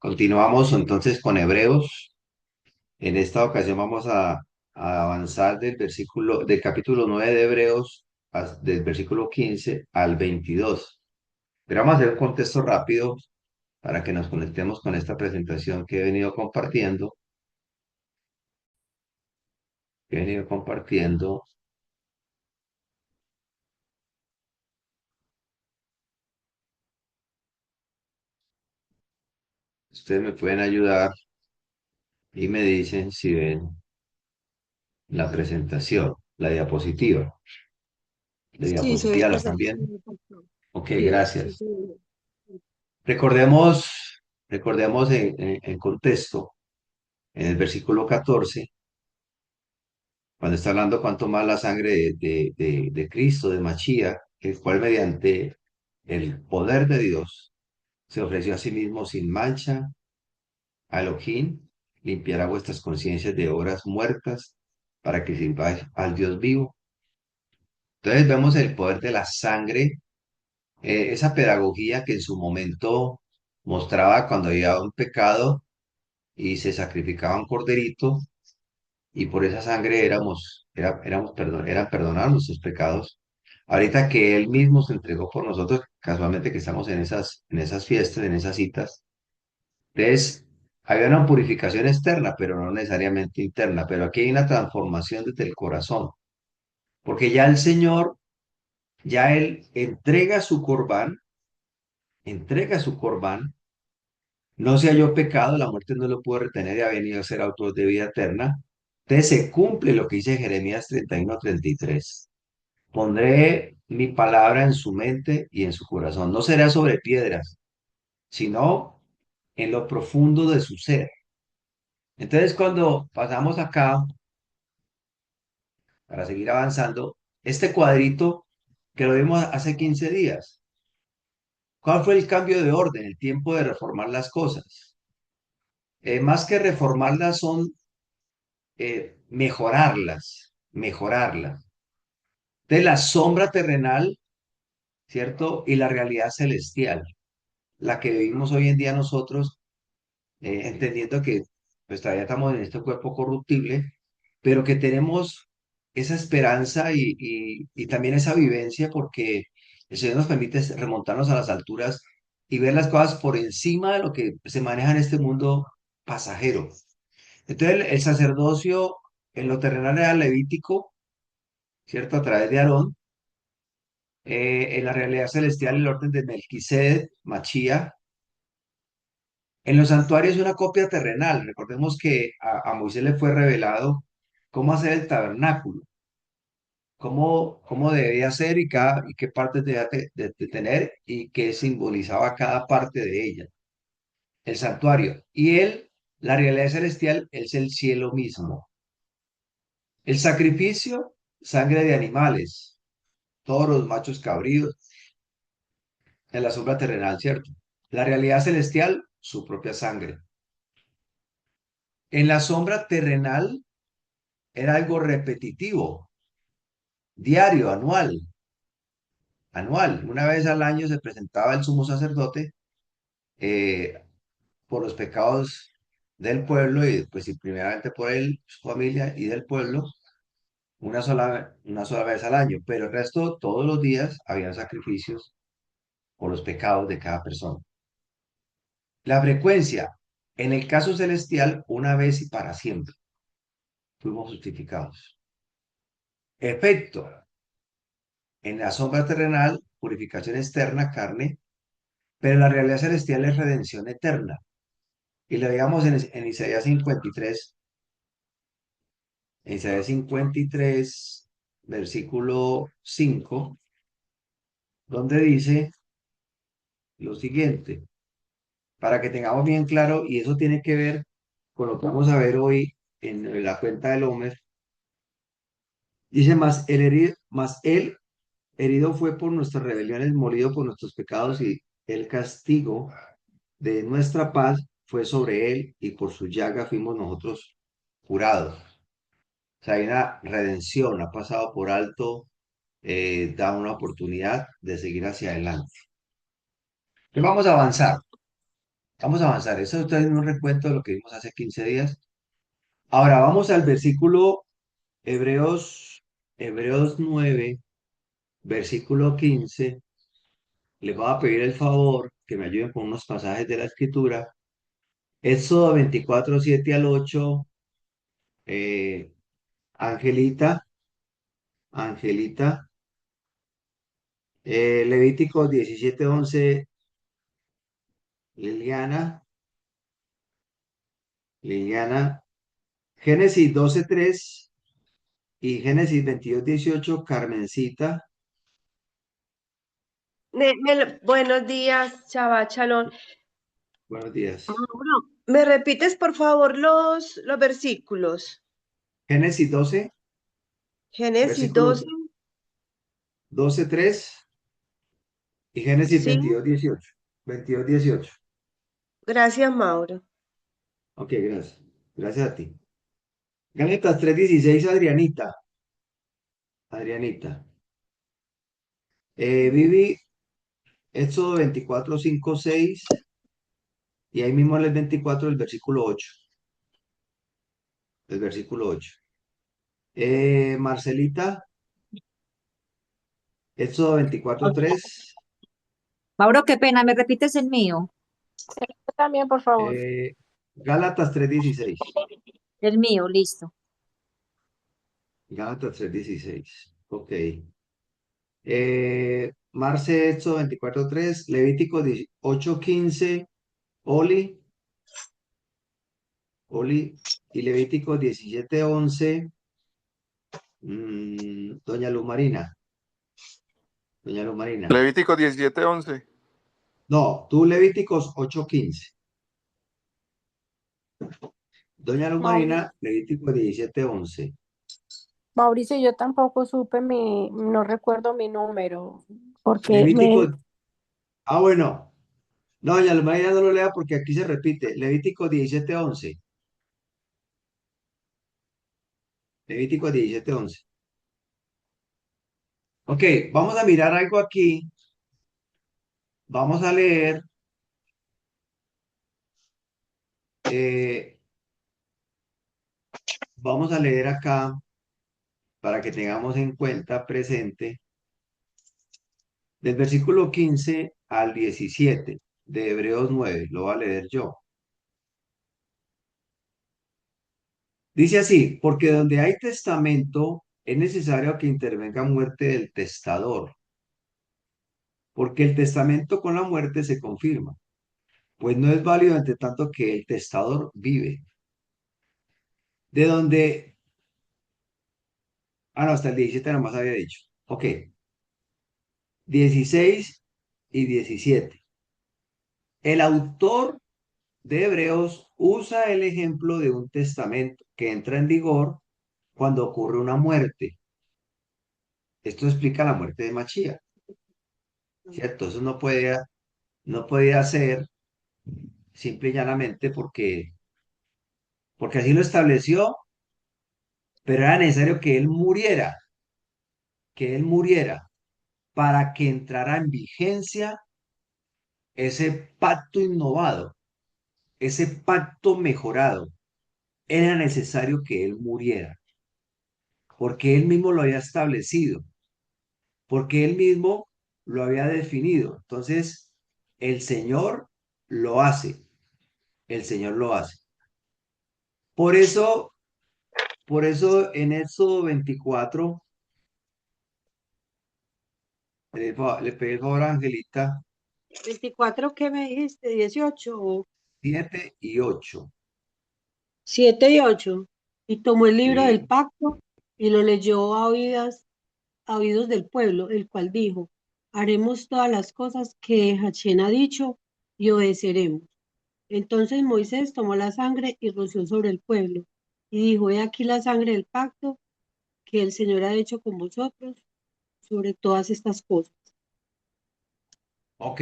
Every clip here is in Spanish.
Continuamos entonces con Hebreos. En esta ocasión vamos a avanzar del capítulo 9 de Hebreos, del versículo 15 al 22. Pero vamos a hacer un contexto rápido para que nos conectemos con esta presentación que he venido compartiendo. Que he venido compartiendo. Ustedes me pueden ayudar y me dicen si ven la presentación, la diapositiva. ¿La Sí, se ve diapositiva la están viendo? perfectamente. Ok, Sí, sí, gracias. sí. Recordemos, recordemos en contexto, en el versículo 14, cuando está hablando cuanto más la sangre de Cristo, de Machía, el cual mediante el poder de Dios se ofreció a sí mismo sin mancha a Elohim, limpiará vuestras conciencias de obras muertas para que sirváis al Dios vivo. Entonces vemos el poder de la sangre, esa pedagogía que en su momento mostraba cuando había un pecado y se sacrificaba un corderito y por esa sangre eran perdonados nuestros pecados. Ahorita que Él mismo se entregó por nosotros, casualmente que estamos en esas fiestas, en esas citas, entonces había una purificación externa, pero no necesariamente interna, pero aquí hay una transformación desde el corazón, porque ya el Señor, ya Él entrega su corbán, no se halló pecado, la muerte no lo pudo retener y ha venido a ser autor de vida eterna. Entonces se cumple lo que dice Jeremías 31:33. Pondré mi palabra en su mente y en su corazón. No será sobre piedras, sino en lo profundo de su ser. Entonces, cuando pasamos acá, para seguir avanzando, este cuadrito que lo vimos hace 15 días, ¿cuál fue el cambio de orden, el tiempo de reformar las cosas? Más que reformarlas son mejorarlas. De la sombra terrenal, ¿cierto? Y la realidad celestial, la que vivimos hoy en día nosotros, entendiendo que pues todavía estamos en este cuerpo corruptible, pero que tenemos esa esperanza y también esa vivencia porque el Señor nos permite remontarnos a las alturas y ver las cosas por encima de lo que se maneja en este mundo pasajero. Entonces el sacerdocio en lo terrenal era levítico, ¿cierto? A través de Aarón. En la realidad celestial el orden de Melquisedec, Machía. En los santuarios una copia terrenal. Recordemos que a Moisés le fue revelado cómo hacer el tabernáculo, cómo debía ser y qué partes debía de tener y qué simbolizaba cada parte de ella. El santuario. Y él, la realidad celestial, es el cielo mismo. El sacrificio, sangre de animales, toros, machos cabríos, en la sombra terrenal, ¿cierto? La realidad celestial, su propia sangre. En la sombra terrenal era algo repetitivo, diario, anual. Una vez al año se presentaba el sumo sacerdote eh, por los pecados del pueblo y pues y primeramente por él, su familia y del pueblo, una sola vez al año, pero el resto, todos los días, habían sacrificios por los pecados de cada persona. La frecuencia, en el caso celestial, una vez y para siempre, fuimos justificados. Efecto, en la sombra terrenal, purificación externa, carne, pero la realidad celestial es redención eterna. Y lo veíamos en Isaías 53, en Isaías 53, versículo 5, donde dice lo siguiente, para que tengamos bien claro, y eso tiene que ver con lo que vamos a ver hoy en la cuenta del Homer, dice, más él herido fue por nuestras rebeliones, molido por nuestros pecados, y el castigo de nuestra paz fue sobre él, y por su llaga fuimos nosotros curados. O sea, hay una redención, ha pasado por alto, da una oportunidad de seguir hacia adelante. Entonces vamos a avanzar. Vamos a avanzar. Eso está en un recuento de lo que vimos hace 15 días. Ahora vamos al versículo Hebreos 9, versículo 15. Les voy a pedir el favor que me ayuden con unos pasajes de la Escritura. Éxodo 24 7 al 8. eh, Angelita, Angelita. Levítico 17 11. Liliana, Liliana. Génesis 12 3 y Génesis 22 18. Carmencita. Buenos días, Shabbat Shalom. Buenos días. Mauro, ¿me repites por favor los versículos? Génesis 12 Génesis versículos 12, 12 3 y Génesis sí, 22 18. 22 18. gracias, Mauro. Ok, gracias. Gracias a ti. Gálatas 3:16, Adrianita. Adrianita. Vivi, Éxodo 24 5 6 y ahí mismo en el 24 el versículo 8. El versículo 8. Marcelita, Éxodo 24 3. Mauro, qué pena, ¿me repites el mío? También, por favor. Gálatas 3:16. El mío, listo. Gálatas 3:16. Ok. Marce, Éxodo 24 3. Levítico 18 15. Oli, Oli. Y Levítico 17 11. Doña Luz Marina. Doña Luz Marina. Levítico 17:11. No, tú Levíticos 8 15. Doña Luz Mauricio, Marina, Levítico 17 11. Mauricio, yo tampoco supe no recuerdo mi número, porque Levítico. Ah, bueno. No, doña Luz Marina no lo lea porque aquí se repite. Levítico 17 11. Levítico 17 11. Ok, vamos a mirar algo aquí. Vamos a leer. eh, Vamos a leer acá para que tengamos en cuenta presente del versículo 15 al 17 de Hebreos 9. Lo voy a leer yo. Dice así, porque donde hay testamento es necesario que intervenga muerte del testador, porque el testamento con la muerte se confirma, pues no es válido entre tanto que el testador vive. De donde, no, hasta el 17 nomás había dicho. Ok, 16 y 17. El autor de Hebreos usa el ejemplo de un testamento que entra en vigor cuando ocurre una muerte. Esto explica la muerte de Machía, ¿cierto? Eso no podía ser simple y llanamente porque así lo estableció, pero era necesario que él muriera para que entrara en vigencia ese pacto innovado, ese pacto mejorado. Era necesario que él muriera, porque él mismo lo había establecido, porque él mismo lo había definido. Entonces, el Señor lo hace, el Señor lo hace. Por eso, por eso en Éxodo 24, le pedí el favor a Angelita, 24, ¿qué me dijiste? 18, 7 y 8. 7 y 8. Y tomó el libro del Sí. pacto y lo leyó a oídos del pueblo, el cual dijo, haremos todas las cosas que Hachén ha dicho y obedeceremos. Entonces Moisés tomó la sangre y roció sobre el pueblo y dijo, he aquí la sangre del pacto que el Señor ha hecho con vosotros sobre todas estas cosas. Ok,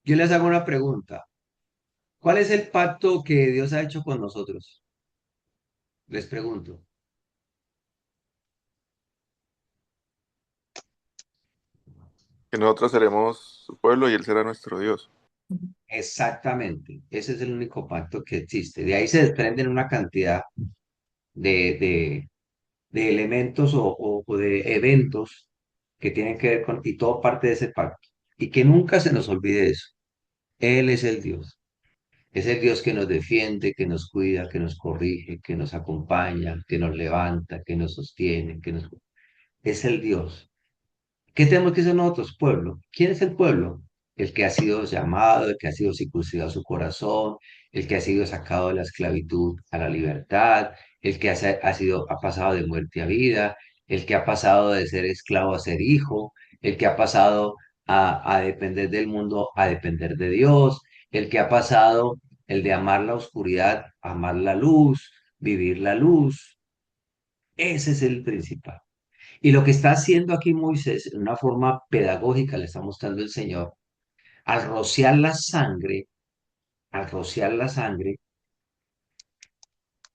yo les hago una pregunta. ¿Cuál es el pacto que Dios ha hecho con nosotros? Les pregunto. Que nosotros seremos su pueblo y Él será nuestro Dios. Exactamente, ese es el único pacto que existe. De ahí se desprenden una cantidad de, de, de elementos o de eventos que tienen que ver con, y todo parte de ese pacto. Y que nunca se nos olvide eso. Él es el Dios. Es el Dios que nos defiende, que nos cuida, que nos corrige, que nos acompaña, que nos levanta, que nos sostiene, Es el Dios. ¿Qué tenemos que ser nosotros? Pueblo. ¿Quién es el pueblo? El que ha sido llamado, el que ha sido circuncidado su corazón, el que ha sido sacado de la esclavitud a la libertad, el que ha pasado de muerte a vida, el que ha pasado de ser esclavo a ser hijo, el que ha pasado a depender del mundo a depender de Dios, el que ha pasado el de amar la oscuridad, amar la luz, vivir la luz. Ese es el principal. Y lo que está haciendo aquí Moisés, en una forma pedagógica, le está mostrando el Señor, al rociar la sangre, al rociar la sangre,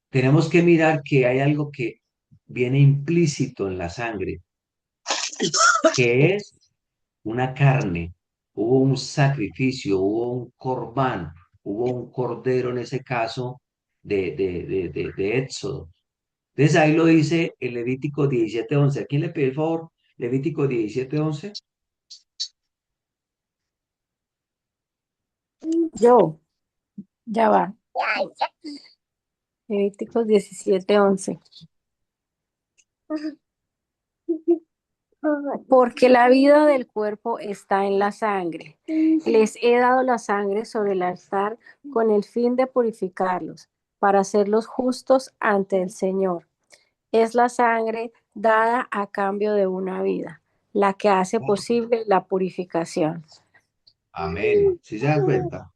tenemos que mirar que hay algo que viene implícito en la sangre, que es una carne. Hubo un sacrificio, hubo un corbán, hubo un cordero en ese caso de Éxodo. Entonces ahí lo dice el Levítico 17:11. ¿A quién le pide el favor? Levítico 17:11. Yo, ya va. Levíticos 17:11. Porque la vida del cuerpo está en la sangre. Les he dado la sangre sobre el altar con el fin de purificarlos, para hacerlos justos ante el Señor. Es la sangre dada a cambio de una vida, la que hace posible la purificación. Amén. ¿Sí se dan cuenta?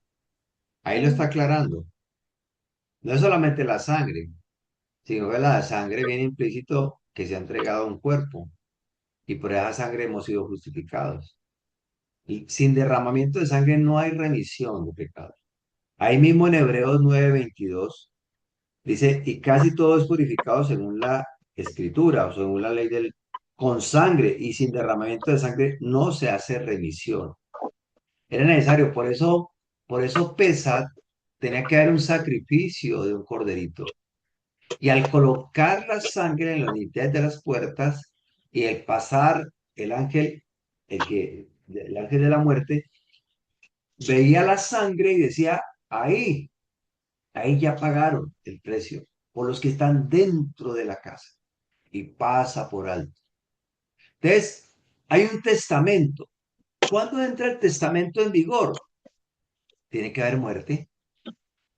Ahí lo está aclarando. No es solamente la sangre, sino que la sangre viene implícito que se ha entregado a un cuerpo y por esa sangre hemos sido justificados. Y sin derramamiento de sangre no hay remisión de pecados. Ahí mismo en Hebreos 9:22 dice, y casi todo es purificado según la escritura o según la ley con sangre y sin derramamiento de sangre no se hace remisión. Era necesario, por eso Pesach tenía que haber un sacrificio de un corderito. Y al colocar la sangre en los dinteles de las puertas y el pasar el ángel, el ángel de la muerte, veía la sangre y decía, ahí ya pagaron el precio por los que están dentro de la casa y pasa por alto. Entonces, hay un testamento. ¿Cuándo entra el testamento en vigor? Tiene que haber muerte.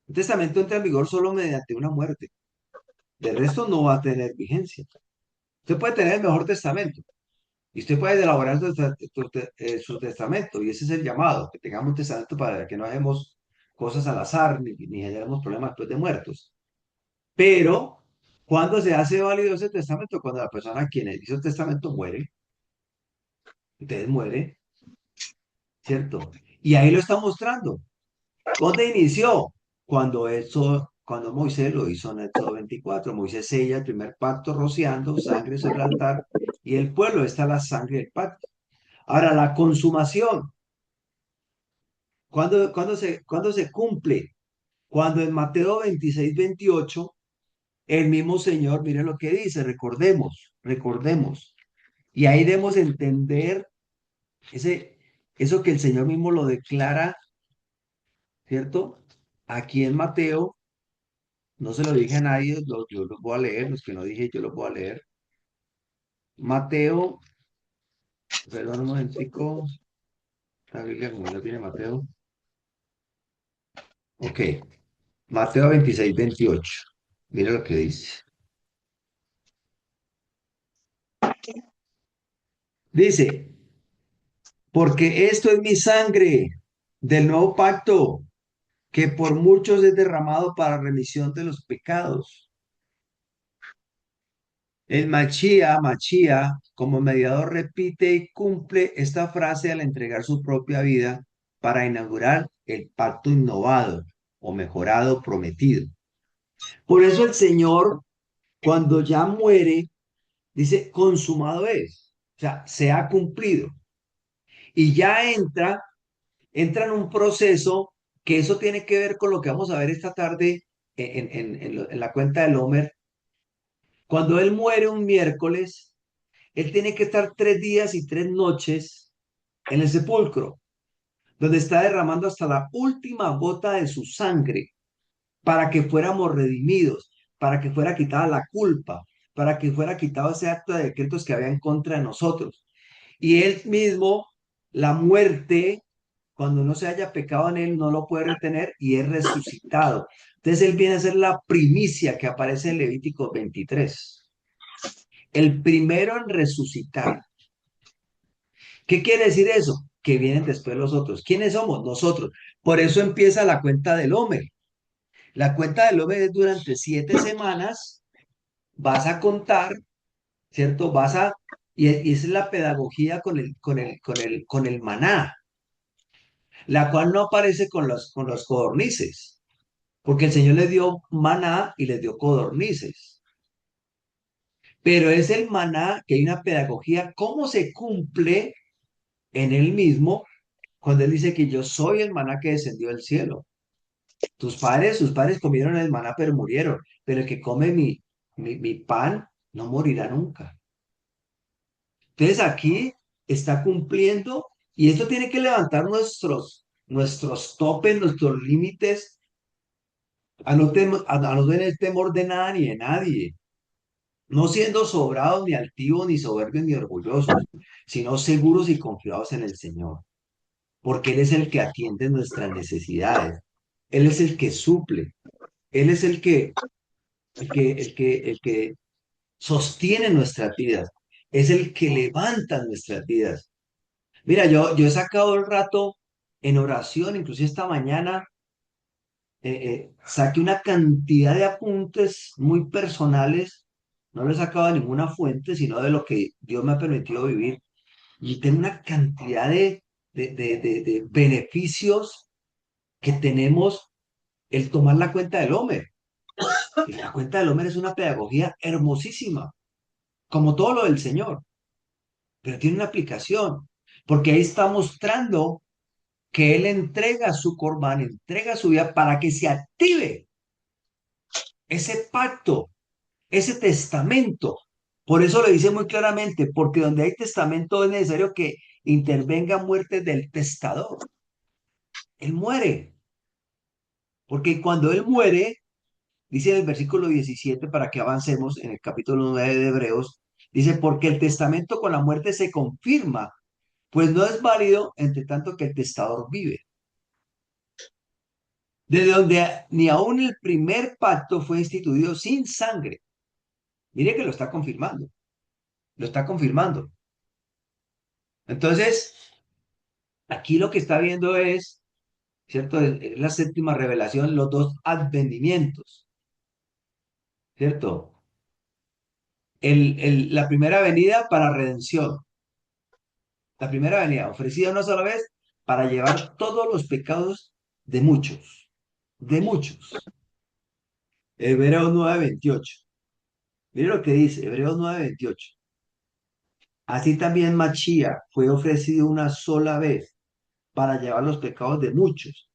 Un testamento entra en vigor solo mediante una muerte. De resto no va a tener vigencia. Usted puede tener el mejor testamento y usted puede elaborar su testamento y ese es el llamado, que tengamos un testamento para que no hagamos cosas al azar ni generemos problemas después de muertos. Pero, ¿cuándo se hace válido ese testamento? Cuando la persona a quien hizo el testamento muere. Entonces muere, ¿cierto? Y ahí lo está mostrando. ¿Dónde inició? Cuando Moisés lo hizo en Éxodo 24. Moisés sella el primer pacto rociando sangre sobre el altar y el pueblo está la sangre del pacto. Ahora, la consumación, ¿cuándo se cumple? Cuando en Mateo 26:28, el mismo Señor, mire lo que dice, recordemos. Y ahí debemos entender eso que el Señor mismo lo declara, ¿cierto? Aquí en Mateo. No se lo dije a nadie, yo los voy a leer, los que no dije yo los voy a leer. Mateo, perdón un momentico, la Biblia como no tiene Mateo. Ok, Mateo 26:28. Mira lo que dice. Dice, porque esto es mi sangre del nuevo pacto, que por muchos es derramado para remisión de los pecados. El Machía, como mediador, repite y cumple esta frase al entregar su propia vida para inaugurar el pacto innovado o mejorado prometido. Por eso el Señor, cuando ya muere, dice, consumado es, o sea, se ha cumplido. Y ya entra entra en un proceso que eso tiene que ver con lo que vamos a ver esta tarde en la cuenta del Homer. Cuando él muere un miércoles, él tiene que estar 3 días y 3 noches en el sepulcro, donde está derramando hasta la última gota de su sangre para que fuéramos redimidos, para que fuera quitada la culpa, para que fuera quitado ese acto de decretos que había en contra de nosotros. Y él mismo, la muerte, cuando no se haya pecado en él, no lo puede retener y es resucitado. Entonces él viene a ser la primicia que aparece en Levítico 23. El primero en resucitar. ¿Qué quiere decir eso? Que vienen después los otros. ¿Quiénes somos? Nosotros. Por eso empieza la cuenta del hombre. La cuenta del hombre es durante 7 semanas. Vas a contar, ¿cierto? Y esa es la pedagogía con el maná, la cual no aparece con los codornices, porque el Señor les dio maná y les dio codornices. Pero es el maná que hay una pedagogía, cómo se cumple en él mismo cuando él dice que yo soy el maná que descendió del cielo. Sus padres comieron el maná pero murieron, pero el que come mi pan no morirá nunca. Entonces aquí está cumpliendo y esto tiene que levantar nuestros topes, nuestros límites, a no tener temor de nada ni de nadie, no siendo sobrados, ni altivos, ni soberbios, ni orgullosos, sino seguros y confiados en el Señor, porque Él es el que atiende nuestras necesidades, Él es el que suple, Él es el que sostiene nuestras vidas, es el que levanta nuestras vidas. Mira, yo he sacado el rato en oración, incluso esta mañana saqué una cantidad de apuntes muy personales, no lo he sacado de ninguna fuente, sino de lo que Dios me ha permitido vivir. Y tengo una cantidad de beneficios que tenemos el tomar la cuenta del Homer. Y la cuenta del Homer es una pedagogía hermosísima, como todo lo del Señor, pero tiene una aplicación, porque ahí está mostrando que Él entrega su corbán, entrega su vida para que se active ese pacto, ese testamento. Por eso le dice muy claramente, porque donde hay testamento es necesario que intervenga muerte del testador. Él muere, porque cuando Él muere, dice en el versículo 17, para que avancemos en el capítulo 9 de Hebreos, dice, porque el testamento con la muerte se confirma, pues no es válido entre tanto que el testador vive. Desde donde ni aún el primer pacto fue instituido sin sangre. Mire que lo está confirmando, lo está confirmando. Entonces, aquí lo que está viendo es, ¿cierto? Es la séptima revelación, los dos advenimientos, ¿cierto? La primera venida para redención, la primera venida ofrecida una sola vez para llevar todos los pecados de muchos, de muchos. Hebreos 9:28. Mire lo que dice, Hebreos 9:28. Así también Machía fue ofrecido una sola vez para llevar los pecados de muchos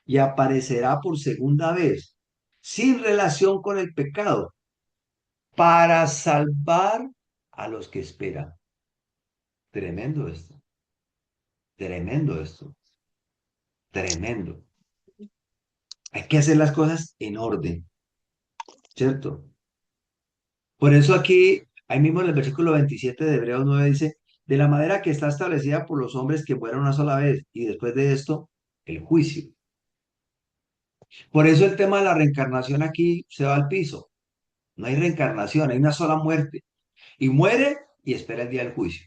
y aparecerá por segunda vez sin relación con el pecado para salvar a los que esperan. Tremendo esto, tremendo esto, tremendo. Hay que hacer las cosas en orden, ¿cierto? Por eso aquí, ahí mismo en el versículo 27 de Hebreos 9 dice, de la manera que está establecida por los hombres que mueran una sola vez y después de esto, el juicio. Por eso el tema de la reencarnación aquí se va al piso. No hay reencarnación, hay una sola muerte. Y muere y espera el día del juicio.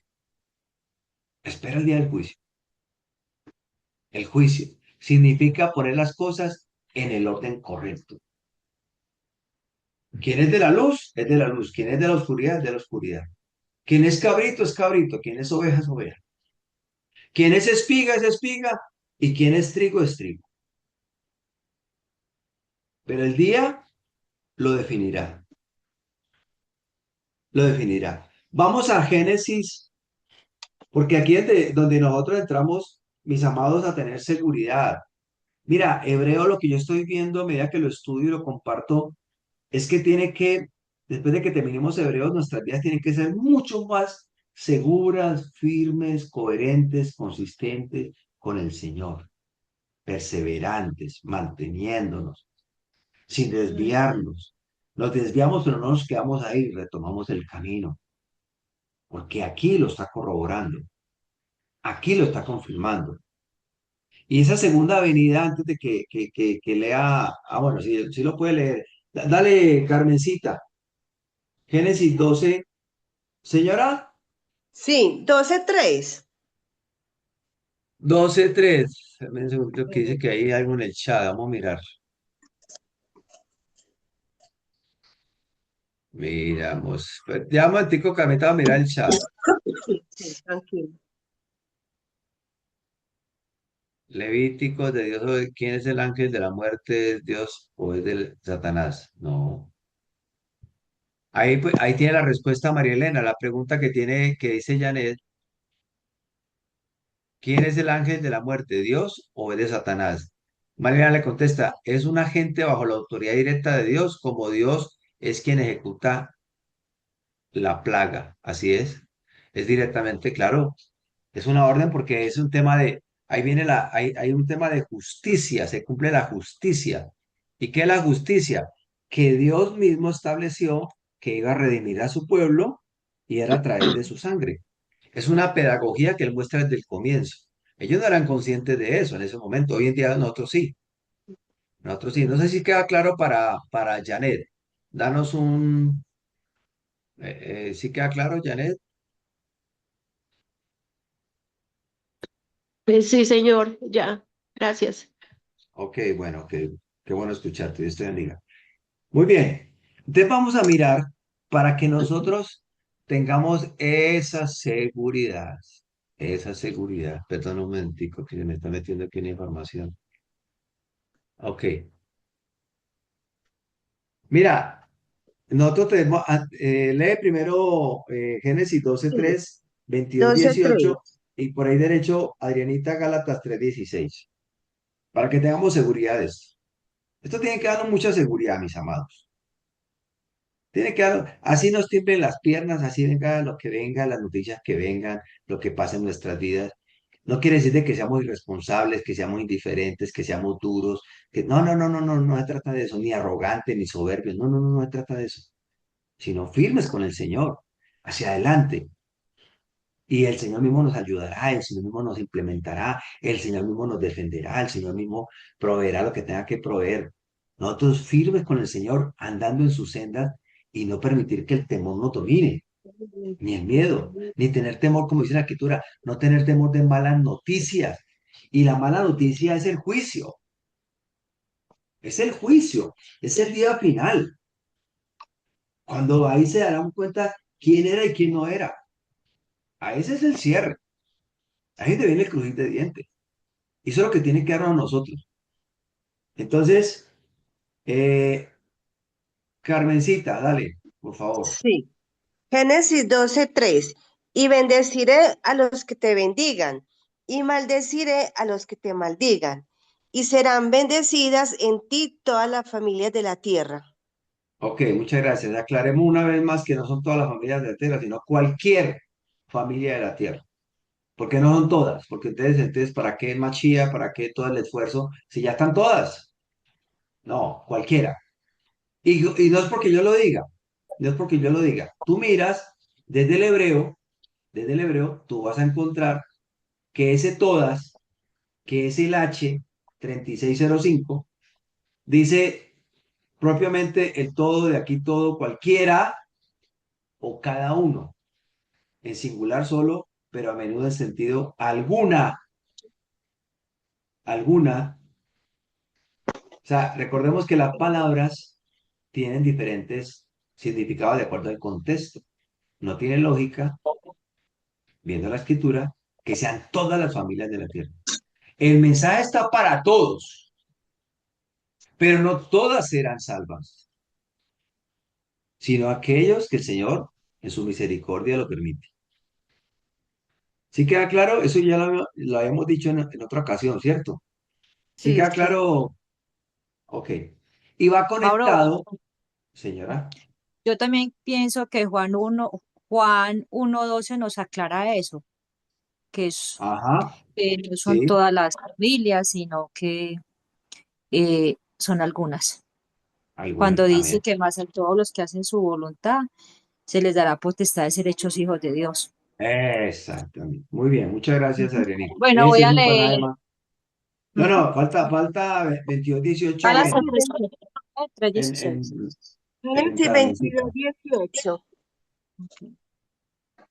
Espera el día del juicio. El juicio significa poner las cosas en el orden correcto. Quien es de la luz, es de la luz. Quien es de la oscuridad, es de la oscuridad. Quien es cabrito, es cabrito. Quien es oveja, es oveja. Quien es espiga, es espiga. Y quien es trigo, es trigo. Pero el día lo definirá. Lo definirá. Vamos a Génesis, porque aquí es donde nosotros entramos mis amados, a tener seguridad. Mira, Hebreo, lo que yo estoy viendo a medida que lo estudio y lo comparto, es que después de que terminemos Hebreos, nuestras vidas tienen que ser mucho más seguras, firmes, coherentes, consistentes con el Señor, perseverantes, manteniéndonos, sin desviarnos. Nos desviamos, pero no nos quedamos ahí, retomamos el camino, porque aquí lo está corroborando, aquí lo está confirmando. Y esa segunda venida, antes de que lea, bueno, si lo puede leer. Dale, Carmencita, Génesis 12, señora, Sí, 12:3. 12:3. Dame un segundito que dice que hay algo en el chat, vamos a mirar. Miramos. Ya un momentico, Carmita, va a mirar el chat. Sí, tranquilo. Levítico de Dios, ¿quién es el ángel de la muerte? ¿Es Dios o es de Satanás? No. Ahí, ahí tiene la respuesta María Elena, la pregunta que dice Janet. ¿Quién es el ángel de la muerte, Dios o es de Satanás? María le contesta, es un agente bajo la autoridad directa de Dios, como Dios es quien ejecuta la plaga. Así es. Es directamente, claro, es una orden porque es un tema ahí viene hay un tema de justicia, se cumple la justicia. ¿Y qué es la justicia? Que Dios mismo estableció que iba a redimir a su pueblo y era a través de su sangre. Es una pedagogía que él muestra desde el comienzo. Ellos no eran conscientes de eso en ese momento. Hoy en día nosotros sí. Nosotros sí. No sé si queda claro para Janet. Danos ¿sí queda claro, Janet? Sí, señor, ya, gracias. Ok, bueno, qué bueno escucharte. Dios te bendiga. Muy bien. Entonces vamos a mirar para que nosotros tengamos esa seguridad. Esa seguridad. Perdón un momentico que se me está metiendo aquí una información. Ok. Mira, nosotros tenemos, lee primero Génesis 12:3, 22, Doce 18 tres. y por ahí derecho Adrianita Gálatas 3:16, para que tengamos seguridad de esto. Esto tiene que darnos mucha seguridad, mis amados. Tiene que darnos, así nos tiemblen las piernas, así venga lo que venga, las noticias que vengan, lo que pase en nuestras vidas. No quiere decir de que seamos irresponsables, que seamos indiferentes, que seamos duros, que no se trata de eso, ni arrogantes, ni soberbios, no se trata de eso, sino firmes con el Señor, hacia adelante. Y el Señor mismo nos ayudará, el Señor mismo nos implementará, el Señor mismo nos defenderá, el Señor mismo proveerá lo que tenga que proveer. Nosotros firmes con el Señor, andando en sus sendas y no permitir que el temor nos domine, ni el miedo, ni tener temor, como dice la Escritura, no tener temor de malas noticias. Y la mala noticia es el juicio, es el día final, cuando ahí se darán cuenta quién era y quién no era. A ese es el cierre. Ahí te viene el crujir de dientes. Y eso es lo que tiene que darnos a nosotros. Entonces, eh, Carmencita, dale, por favor. Sí. Génesis 12:3. Y bendeciré a los que te bendigan, y maldeciré a los que te maldigan. Y serán bendecidas en ti todas las familias de la tierra. Ok, muchas gracias. Aclaremos una vez más que no son todas las familias de la tierra, sino cualquier familia de la tierra. Porque no son todas, porque entonces, ¿para qué machía? ¿Para qué todo el esfuerzo? Si ya están todas. No, cualquiera. Y no es porque yo lo diga, no es porque yo lo diga. Tú miras desde desde el hebreo, tú vas a encontrar que ese todas, que es el H 3605, dice propiamente el todo de aquí, todo, cualquiera o cada uno, en singular solo, pero a menudo en sentido alguna. O sea, recordemos que las palabras tienen diferentes significados de acuerdo al contexto. No tiene lógica, viendo la escritura, que sean todas las familias de la tierra. El mensaje está para todos, pero no todas serán salvas, sino aquellos que el Señor en su misericordia lo permite. ¿Sí queda claro? Eso ya lo habíamos dicho en otra ocasión, ¿cierto? ¿Sí Sí, queda sí. claro? Ok. Y va Mauro, conectado, señora. yo también pienso que Juan 1:12 nos aclara eso, que, Ajá, que no son sí. todas las familias, sino que son algunas. Algunas, Cuando dice amén. que más a todos los que hacen su voluntad, se les dará potestad de ser hechos hijos de Dios. Exactamente. Muy bien, muchas gracias, Adrianita. Bueno, voy Ese es a un leer. pasaje más. No, Ujú. no, falta 22, 18 Gálatas Génesis 20 3:16. en Génesis 22, Carmencita. 18.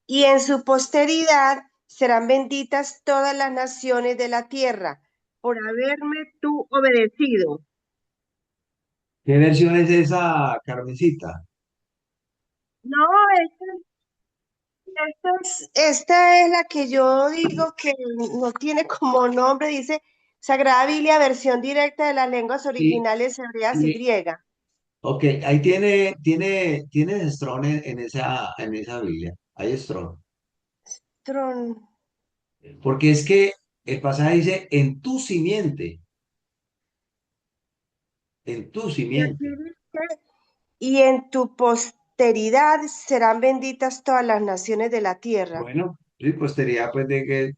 Y en su posteridad serán benditas todas las naciones de la tierra, por haberme tú obedecido. ¿Qué versión es esa, Carmencita? No, esta es la que yo digo que no tiene como nombre, dice Sagrada Biblia, versión directa de las lenguas Y, originales hebreas y y griega. ok, ahí tiene Strong en esa Biblia. Hay Strong. Tron- Porque es que el pasaje dice, en tu Y aquí simiente. dice, y en tu posteridad serán benditas todas las naciones de la tierra. Bueno, sí, posteridad, pues de que,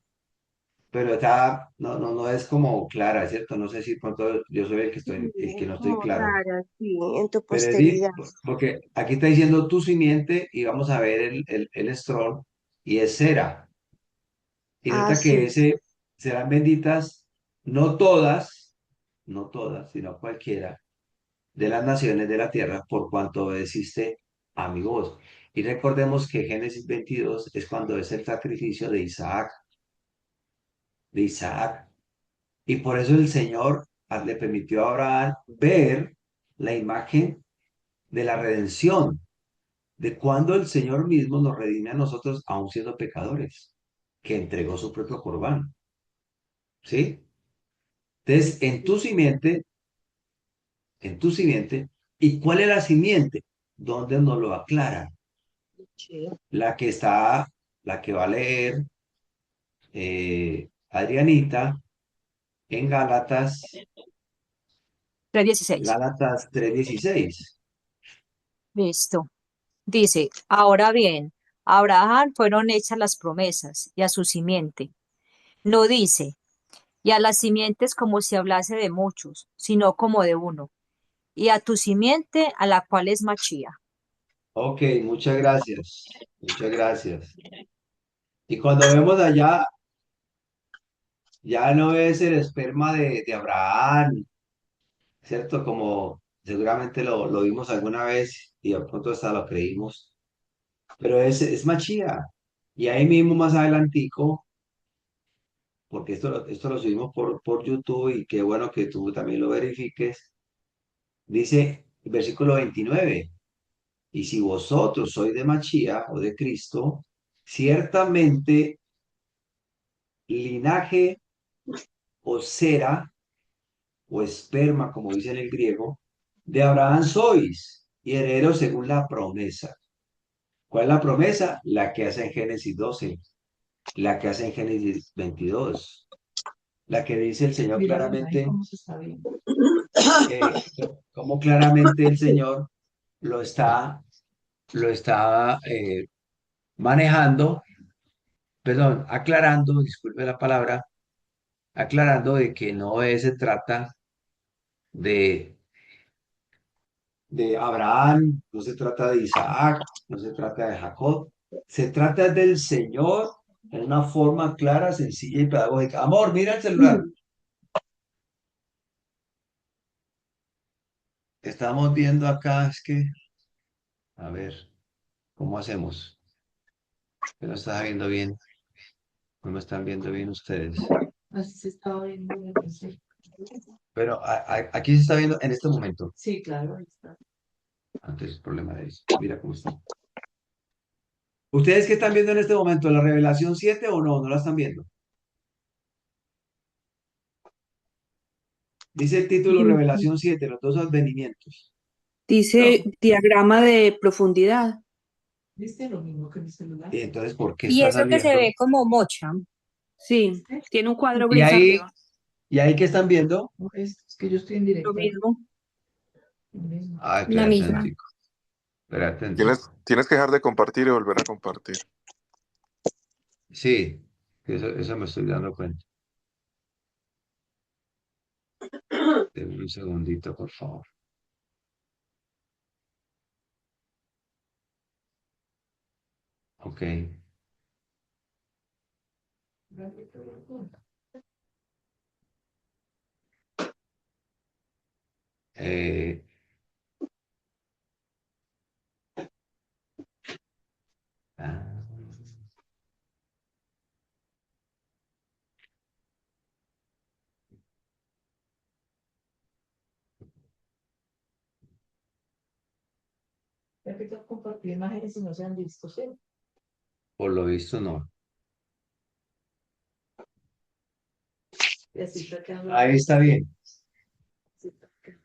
pero está, no es como clara, ¿cierto? No sé si pronto yo soy Sí, el que es no estoy como claro. rara, sí, en tu Pero es decir, posteridad. porque aquí está diciendo tu simiente y vamos a ver el Strong y es cera. Y Ah, nota que sí. ese serán benditas, no no todas, sino cualquiera de las naciones de la tierra por cuanto obedeciste a mi voz. Y recordemos que Génesis 22 es cuando es el sacrificio de Isaac. Y por eso el Señor le permitió a Abraham ver la imagen de la redención, de cuando el Señor mismo nos redime a nosotros aún siendo pecadores, que entregó su propio corbán. ¿Sí? Entonces, en tu simiente, ¿y cuál es la simiente? ¿Dónde nos lo aclara? Sí. La que está, la que va a leer Adrianita en Tres dieciséis. Gálatas 3:16. Listo. Dice, ahora bien, a Abraham fueron hechas las promesas y a su simiente. No dice, y a las simientes como si hablase de muchos, sino como de uno, y a tu simiente a la cual es Machía. Ok, muchas gracias. Muchas gracias. Y cuando vemos allá, ya no es el esperma de Abraham, ¿cierto? Como seguramente lo vimos alguna vez y de pronto hasta lo creímos, pero es Machía. Y ahí mismo más adelantico, porque esto lo subimos por YouTube y qué bueno que tú también lo verifiques, dice versículo 29. Y si vosotros sois de Machía o de Cristo, ciertamente linaje o cera o esperma, como dice en el griego, de Abraham sois y herederos según la promesa. ¿Cuál es la promesa? La que hace en Génesis 12, la que hace en Génesis 22, la que dice el Señor claramente, eh, como claramente el Señor lo está, lo está manejando, perdón, aclarando, disculpe la palabra, aclarando de que se trata de, de Abraham, no se trata de Isaac, no se trata de Jacob, se trata del Señor en una forma clara, sencilla y pedagógica. Amor, mira el celular. Estamos viendo acá, es que, a ver, ¿cómo hacemos? Que no está viendo bien, no me están viendo bien ustedes. Así se estaba viendo en el PC. Pero aquí se está viendo en este momento. Sí, claro, ahí está. Antes el problema de eso. Mira cómo está. ¿Ustedes qué están viendo en este momento? ¿La revelación 7 o no? ¿No la están viendo? Dice el título Revelación 7, los dos advenimientos. Dice ¿No? diagrama de profundidad. ¿Viste lo mismo que mi celular? Y entonces, ¿por qué Y está eso que se saliendo? ve como mocha. Sí, tiene un cuadro Y gris ahí, arriba. ¿y ahí qué están viendo? No, es que yo estoy en Lo directa. mismo, Lo mismo. Ah, la espérate un misma. tico, espérate un Tienes, tico. tienes que dejar de compartir y volver a compartir. Sí, eso me estoy dando cuenta. Denme un segundito, por favor. Ok. Eh, ah, Repito, compartir imágenes y no sean discos, ¿sí? por lo visto no. Y así está quedando. Ahí está bien. Así está quedando.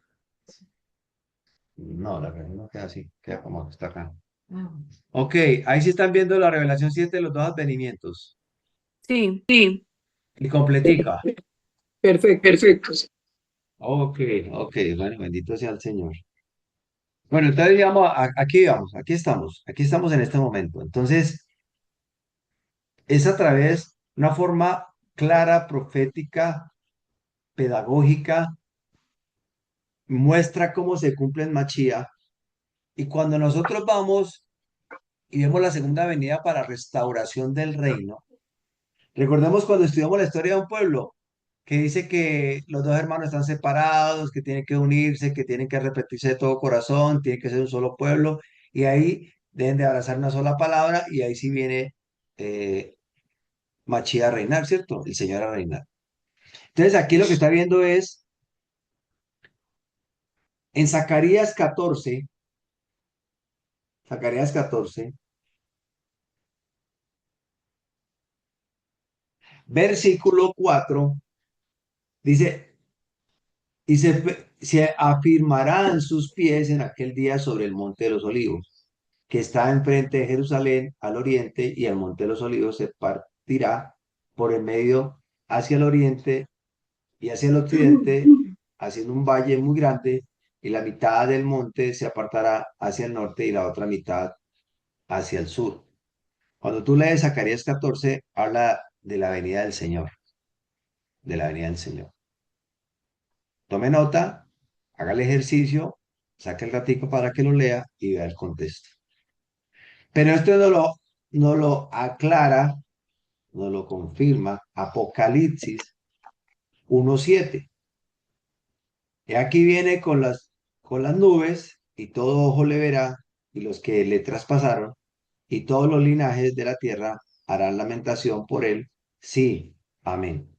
No, la verdad no queda así, queda como está acá. Ah, Ok, ahí sí están viendo la revelación 7 de los dos advenimientos. Sí, Y completica. perfecto. Ok, ok, bueno, bendito sea el Señor. Bueno, entonces digamos, aquí vamos, aquí estamos en este momento. Entonces, es a través, una forma clara, profética, pedagógica, muestra cómo se cumple en Machía. Y cuando nosotros vamos y vemos la segunda venida para restauración del reino, recordemos cuando estudiamos la historia de un pueblo, que dice que los dos hermanos están separados, que tienen que unirse, que tienen que repetirse de todo corazón, tiene que ser un solo pueblo, y ahí deben de abrazar una sola palabra, y ahí sí viene eh, Machía a reinar, ¿cierto? El Señor a reinar. Entonces aquí lo que está viendo es, en Zacarías 14, versículo 4, dice, y se afirmarán sus pies en aquel día sobre el monte de los olivos, que está enfrente de Jerusalén al oriente, y el monte de los olivos se partirá por el medio hacia el oriente y hacia el occidente, haciendo un valle muy grande, y la mitad del monte se apartará hacia el norte y la otra mitad hacia el sur. Cuando tú lees Zacarías 14, habla de la venida del Señor, de la venida del Señor. Tome nota, haga el ejercicio, saque el ratico para que lo lea y vea el contexto. Pero esto no lo aclara, no lo confirma Apocalipsis 1:7. Y aquí viene con las nubes, y todo ojo le verá, y los que le traspasaron, y todos los linajes de la tierra harán lamentación por él. Sí, amén.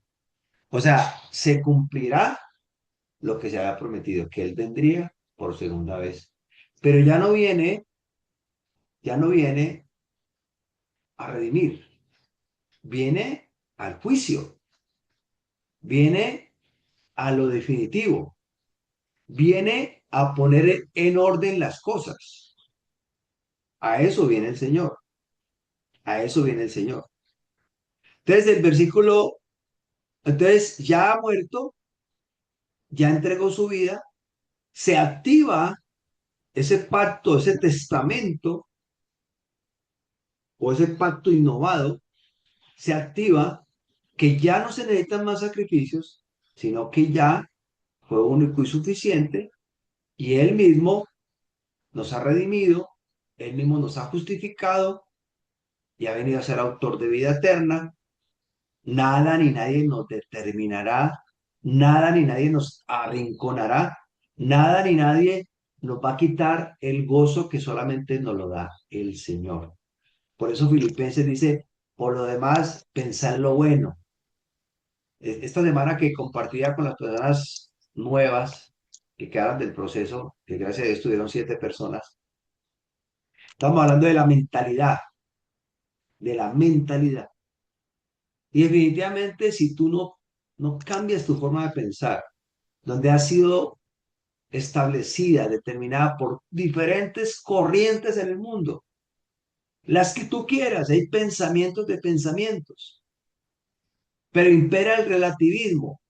O sea, se cumplirá lo que se había prometido, que él vendría por segunda vez. Pero ya no viene a redimir, viene al juicio, viene a lo definitivo, viene a poner en orden las cosas. A eso viene el Señor, a eso viene el Señor. Entonces entonces ya ha muerto, ya entregó su vida, se activa ese pacto, ese testamento o ese pacto innovado, se activa que ya no se necesitan más sacrificios, sino que ya fue único y suficiente, y Él mismo nos ha redimido, Él mismo nos ha justificado y ha venido a ser autor de vida eterna. Nada ni nadie nos determinará, nada ni nadie nos arrinconará, nada ni nadie nos va a quitar el gozo que solamente nos lo da el Señor. Por eso Filipenses dice, por lo demás, pensar lo bueno. Esta semana que compartía con las personas nuevas que quedaron del proceso, que gracias a Dios estuvieron 7 personas, estamos hablando de la mentalidad, de la mentalidad. Y definitivamente si tú no cambias tu forma de pensar, donde ha sido establecida, determinada por diferentes corrientes en el mundo, las que tú quieras, hay pensamientos de pensamientos, pero impera el relativismo,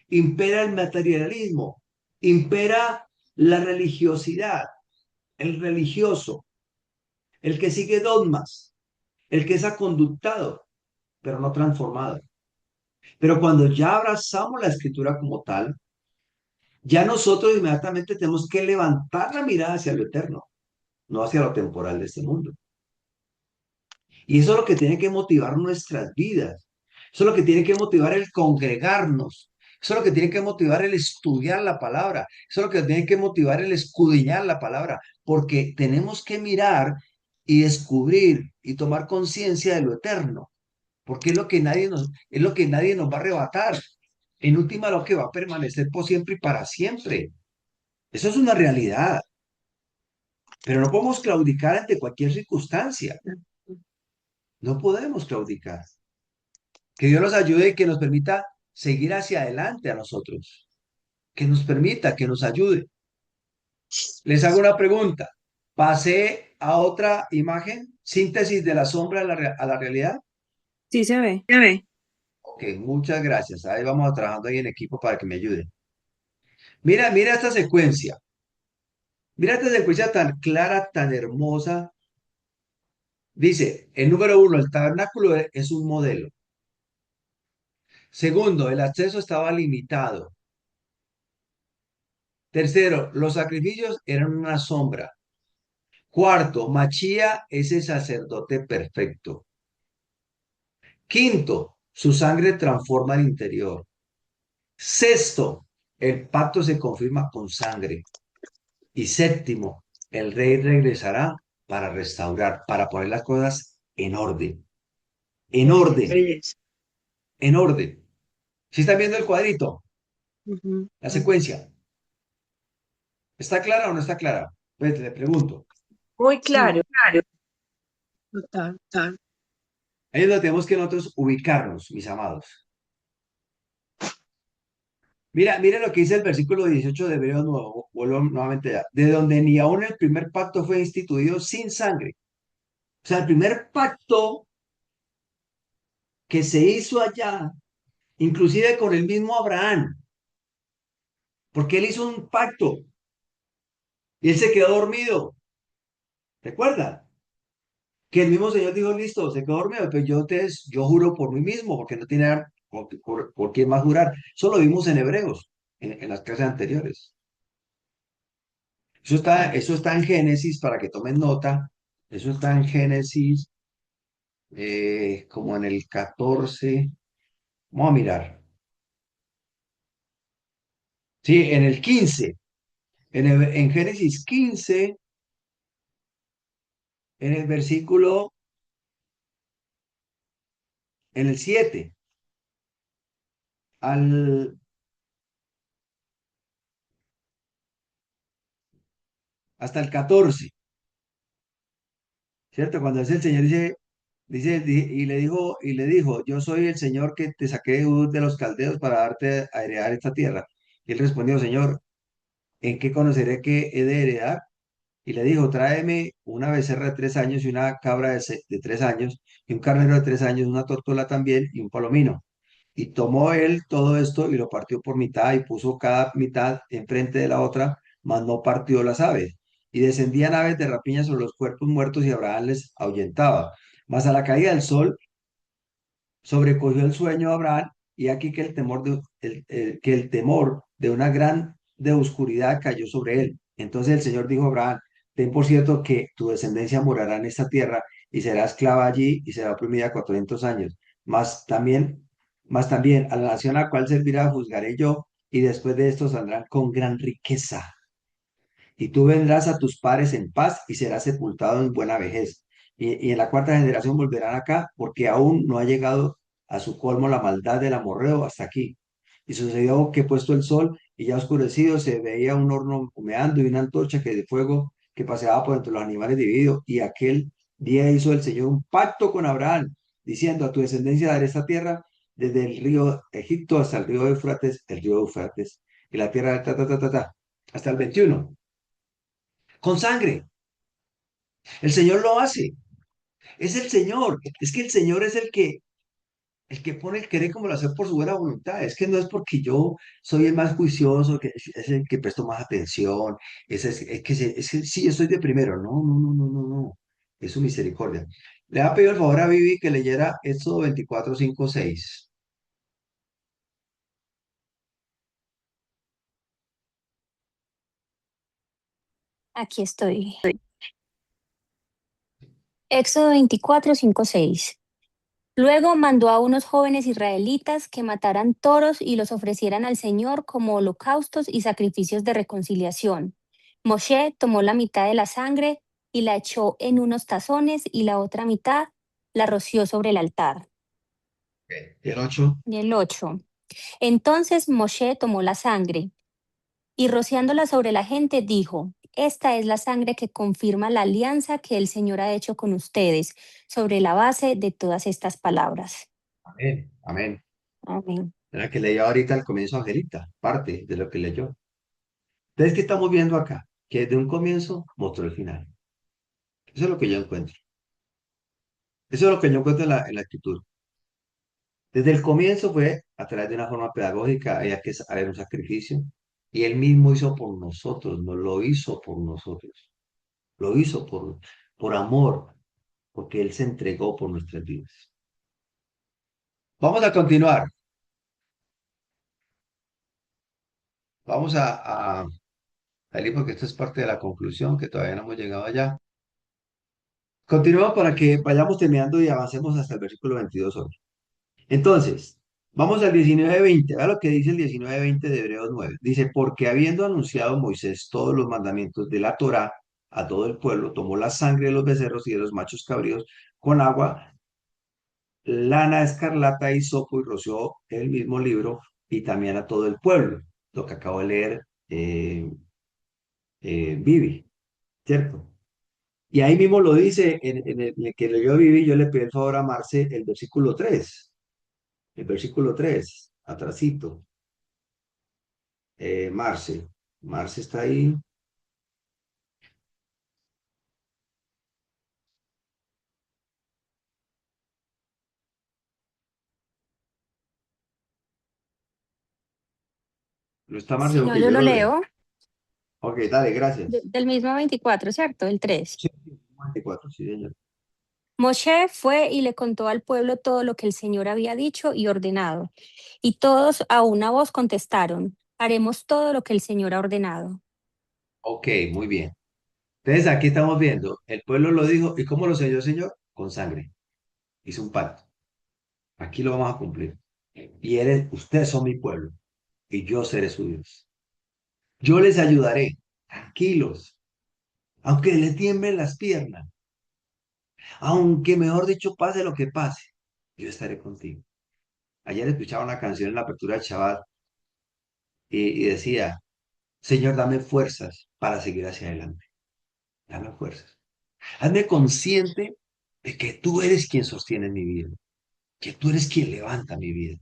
impera el materialismo, impera la religiosidad, el religioso, el que sigue dogmas, el que es aconductado, pero no transformado. Pero cuando ya abrazamos la escritura como tal, ya nosotros inmediatamente tenemos que levantar la mirada hacia lo eterno, no hacia lo temporal de este mundo. Y eso es lo que tiene que motivar nuestras vidas. Eso es lo que tiene que motivar el congregarnos. Eso es lo que tiene que motivar el estudiar la palabra. Eso es lo que tiene que motivar el escudriñar la palabra. Porque tenemos que mirar y descubrir y tomar conciencia de lo eterno. Porque es lo que nadie nos va a arrebatar. En última, lo que va a permanecer por siempre y para siempre. Eso es una realidad. Pero no podemos claudicar ante cualquier circunstancia. No podemos claudicar. Que Dios nos ayude y que nos permita seguir hacia adelante a nosotros. Que nos permita, que nos ayude. Les hago una pregunta. Pasé a otra imagen, síntesis de la sombra a la realidad. Sí se ve. Ok, muchas gracias. Ahí vamos trabajando ahí en equipo para que me ayuden. Mira, mira esta secuencia. Mira esta secuencia tan clara, tan hermosa. Dice, el número uno, el tabernáculo es un modelo. Segundo, el acceso estaba limitado. Tercero, los sacrificios eran una sombra. Cuarto, Machía es el sacerdote perfecto. Quinto, su sangre transforma el interior. Sexto, el pacto se confirma con sangre. Y séptimo, el rey regresará para restaurar, para poner las cosas en orden. En orden, en orden. ¿Sí están viendo el cuadrito? Ujú. La secuencia. ¿Está clara o no está clara? Pues le pregunto. Muy claro. Sí, total. Ahí es donde tenemos que nosotros ubicarnos, mis amados. Mira, mira lo que dice el versículo 18 de Hebreos Nuevo. Vuelvo nuevamente allá. De donde ni aún el primer pacto fue instituido sin sangre. O sea, el primer pacto que se hizo allá, inclusive con el mismo Abraham, porque él hizo un pacto y él se quedó dormido. ¿Recuerda? Que el mismo Señor dijo, listo, se quedó dormido, pero yo juro por mí mismo, porque no tiene por quién más jurar. Eso lo vimos en Hebreos, en las clases anteriores. Eso está en Génesis, para que tomen nota. Eso está en Génesis, como en el 14. Vamos a mirar. Sí, en el 15. En Génesis 15, en el versículo, en el 7, al, hasta el 14. ¿Cierto? Cuando es el Señor y le dijo, yo soy el Señor que te saqué de Ur de los caldeos para darte a heredar esta tierra. Y él respondió, Señor, ¿en qué conoceré que he de heredar? Y le dijo, tráeme una becerra de 3 años y una cabra de 3 años y un carnero de 3 años, una tortola también y un palomino. Y tomó él todo esto y lo partió por mitad y puso cada mitad enfrente de la otra, mas no partió las aves. Y descendían aves de rapiña sobre los cuerpos muertos y Abraham les ahuyentaba. Mas a la caída del sol sobrecogió el sueño a Abraham y aquí que que el temor de una gran de oscuridad cayó sobre él. Entonces el Señor dijo a Abraham, ten por cierto que tu descendencia morará en esta tierra y será esclava allí y será oprimida 400 años. Mas también a la nación a la cual servirá juzgaré yo y después de esto saldrán con gran riqueza. Y tú vendrás a tus pares en paz y serás sepultado en buena vejez. Y en la cuarta generación volverán acá, porque aún no ha llegado a su colmo la maldad del amorreo hasta aquí. Y sucedió que puesto el sol y ya oscurecido, se veía un horno humeando y una antorcha que de fuego que paseaba por entre los animales dividido. Y aquel día hizo el Señor un pacto con Abraham, diciendo a tu descendencia daré esta tierra desde el río Egipto hasta el río Eufrates, y la tierra hasta el 21 con sangre. El Señor lo hace. Es el Señor. Es que el Señor es el que pone el querer como lo hace por su buena voluntad. Es que no es porque yo soy el más juicioso, que es el que presto más atención. Es que sí, yo soy de primero. No, no, no, no, no, no. Es su misericordia. Le ha pedido el favor a Vivi que leyera Éxodo 24, 5, 6. Aquí estoy. Éxodo 24, 5, 6. Luego mandó a unos jóvenes israelitas que mataran toros y los ofrecieran al Señor como holocaustos y sacrificios de reconciliación. Moshe tomó la mitad de la sangre y la echó en unos tazones y la otra mitad la roció sobre el altar. Y el 8. Y el 8. Entonces Moshe tomó la sangre y rociándola sobre la gente dijo, esta es la sangre que confirma la alianza que el Señor ha hecho con ustedes sobre la base de todas estas palabras. Amén. Amén. Amén. Era que leyó ahorita al comienzo Angelita, parte de lo que leyó. Entonces, ¿qué estamos viendo acá? Que desde un comienzo mostró el final. Eso es lo que yo encuentro. Eso es lo que yo encuentro en la escritura. Desde el comienzo fue a través de una forma pedagógica, había que haber un sacrificio. Y él mismo hizo por nosotros, no lo hizo por nosotros. Lo hizo por amor, porque él se entregó por nuestras vidas. Vamos a continuar. Vamos a salir porque esto es parte de la conclusión, que todavía no hemos llegado allá. Continuamos para que vayamos terminando y avancemos hasta el versículo 22 hoy. Entonces, vamos al 19:20. Vea lo que dice el 19:20 de Hebreos 9. Dice, porque habiendo anunciado Moisés todos los mandamientos de la Torá a todo el pueblo, tomó la sangre de los becerros y de los machos cabríos con agua, lana escarlata y sopo y roció el mismo libro y también a todo el pueblo. Lo que acabo de leer, Vivi, ¿cierto? Y ahí mismo lo dice, en el que leyó Vivi, yo le pedí el favor a Marce, el versículo 3. El versículo 3 atrasito. Marce. Marce está ahí. ¿No está Marce? Si Ok, no, yo yo lo lo leo. leo Ok, dale, gracias. del mismo 24, ¿cierto? El 3. Sí, sí, 24, sí, señor. Moshe fue y le contó al pueblo todo lo que el Señor había dicho y ordenado. Y todos a una voz contestaron, haremos todo lo que el Señor ha ordenado. Ok, muy bien. Entonces aquí estamos viendo, el pueblo lo dijo, ¿y cómo lo selló el Señor? Con sangre. Hizo un pacto. Aquí lo vamos a cumplir. Y ustedes son mi pueblo, y yo seré su Dios. Yo les ayudaré, tranquilos, aunque les tiemblen las piernas, aunque mejor dicho pase lo que pase, yo estaré contigo. Ayer escuchaba una canción en la apertura del Shabbat y decía, Señor, dame fuerzas para seguir hacia adelante. Dame fuerzas. Hazme consciente de que tú eres quien sostiene mi vida, que tú eres quien levanta mi vida.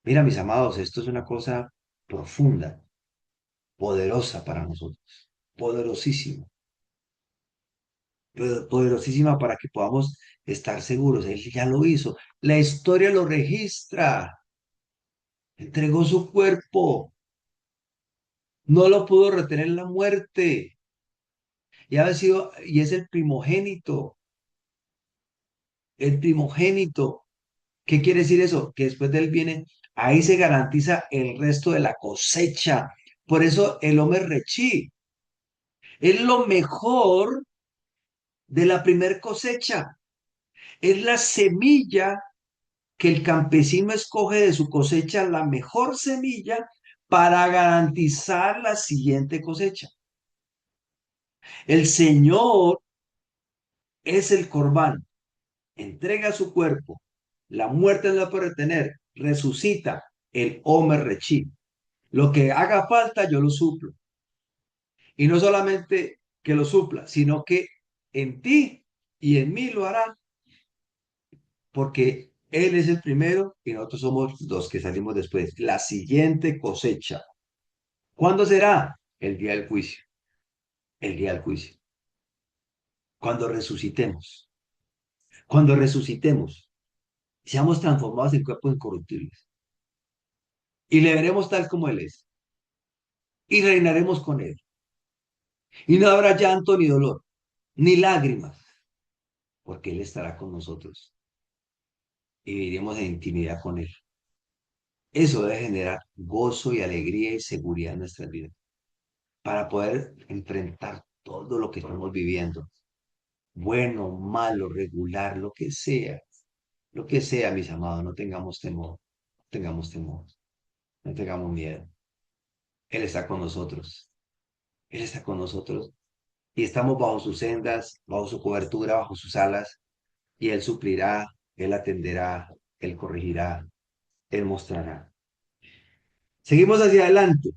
Mira, mis amados, esto es una cosa profunda, poderosa para nosotros, poderosísima, poderosísima para que podamos estar seguros. Él ya lo hizo. La historia lo registra. Entregó su cuerpo. No lo pudo retener la muerte. Y es el primogénito. El primogénito. ¿Qué quiere decir eso? Que después de él viene, ahí se garantiza el resto de la cosecha. Por eso el Homer Rechí es lo mejor de la primer cosecha. Es la semilla que el campesino escoge de su cosecha, la mejor semilla para garantizar la siguiente cosecha. El Señor es el Corbán, entrega su cuerpo, la muerte no la puede retener, resucita el Homer Rechí. Lo que haga falta, yo lo suplo. Y no solamente que lo supla, sino que en ti y en mí lo hará, porque Él es el primero y nosotros somos los que salimos después. La siguiente cosecha. ¿Cuándo será? El día del juicio. El día del juicio. cuando resucitemos. Cuando resucitemos, seamos transformados en cuerpos incorruptibles. Y le veremos tal como Él es. Y reinaremos con Él. Y no habrá llanto ni dolor, ni lágrimas, porque Él estará con nosotros. Y viviremos en intimidad con Él. Eso debe generar gozo y alegría y seguridad en nuestras vidas, para poder enfrentar todo lo que estamos viviendo, bueno, malo, regular, lo que sea, mis amados, no tengamos temor, no tengamos temor, no tengamos miedo. Él está con nosotros, Él está con nosotros y estamos bajo sus sendas, bajo su cobertura, bajo sus alas, y Él suplirá, Él atenderá, Él corregirá, Él mostrará. Seguimos hacia adelante.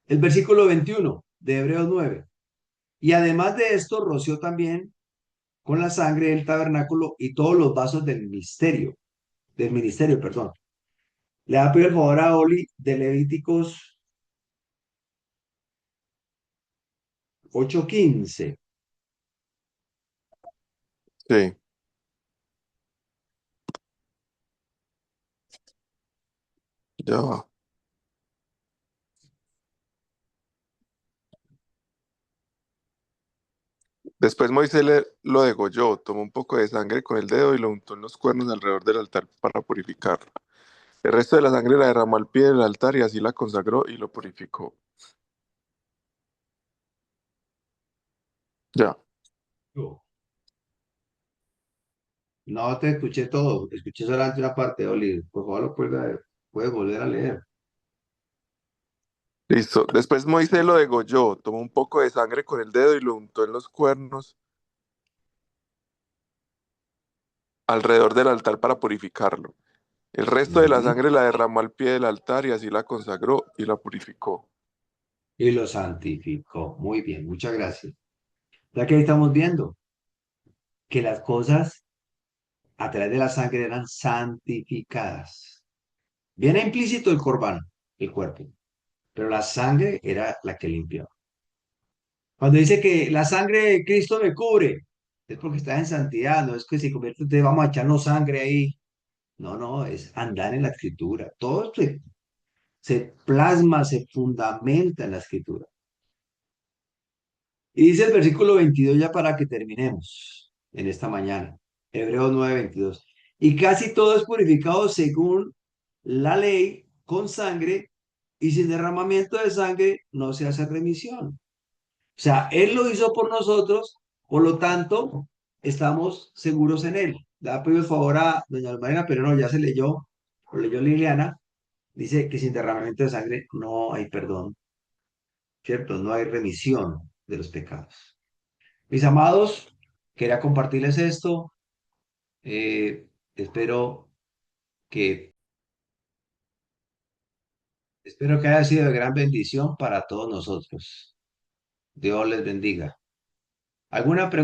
El versículo 21 de Hebreos 9. Y además de esto, roció también con la sangre del tabernáculo y todos los vasos del ministerio, perdón. Le ha pedido el favor a Oli de Levíticos 8:15. Sí, ya va. Después Moisés lo degolló, tomó un poco de sangre con el dedo y lo untó en los cuernos alrededor del altar para purificarlo. El resto de la sangre la derramó al pie del altar y así la consagró y lo purificó. Ya. No te escuché todo, escuché solamente una parte, Oli. Por favor, puedes volver a leer. Listo. Después Moisés lo degolló, tomó un poco de sangre con el dedo y lo untó en los cuernos alrededor del altar para purificarlo. El resto de la Ujú. sangre la derramó al pie del altar y así la consagró y la purificó. Y lo santificó. Muy bien, muchas gracias. Ya que ahí estamos viendo que las cosas a través de la sangre eran santificadas. Viene implícito el corbán, el cuerpo, pero la sangre era la que limpiaba. Cuando dice que la sangre de Cristo me cubre, es porque está en santidad, no es que se convierte, entonces vamos a echarnos sangre ahí. No, no, es andar en la escritura. Todo se plasma, se fundamenta en la escritura. Y dice el versículo 22 ya para que terminemos en esta mañana. Hebreos 9:22. Y casi todo es purificado según la ley con sangre, y sin derramamiento de sangre no se hace remisión. O sea, Él lo hizo por nosotros, por lo tanto, estamos seguros en Él. Le ha pedido el favor a doña Marina, pero no, ya se leyó, lo leyó Liliana. Dice que sin derramamiento de sangre no hay perdón, ¿cierto? No hay remisión de los pecados. Mis amados, quería compartirles esto. Eh, espero que, espero que haya sido de gran bendición para todos nosotros. Dios les bendiga. ¿Alguna pregunta?